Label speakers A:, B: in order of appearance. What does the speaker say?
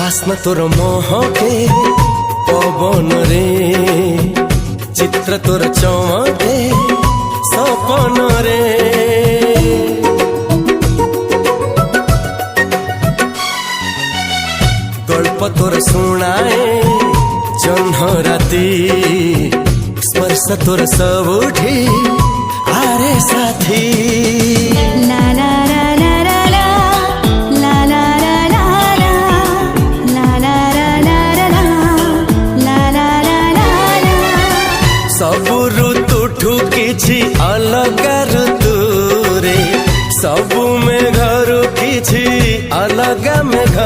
A: बास्ना तोर महके पवन रे चित्र तोर चमके सपन रे गल्प तोर सुनाए जह्न राति स्पर्श तोर सबुठी आरे साथी
B: ला ला ला ला ला ला ला ला ला ला ला ला ला ला
A: सबु ऋतुठु किछि अलगा ऋतु रे सबु मेघरु किछि अलगा मेघ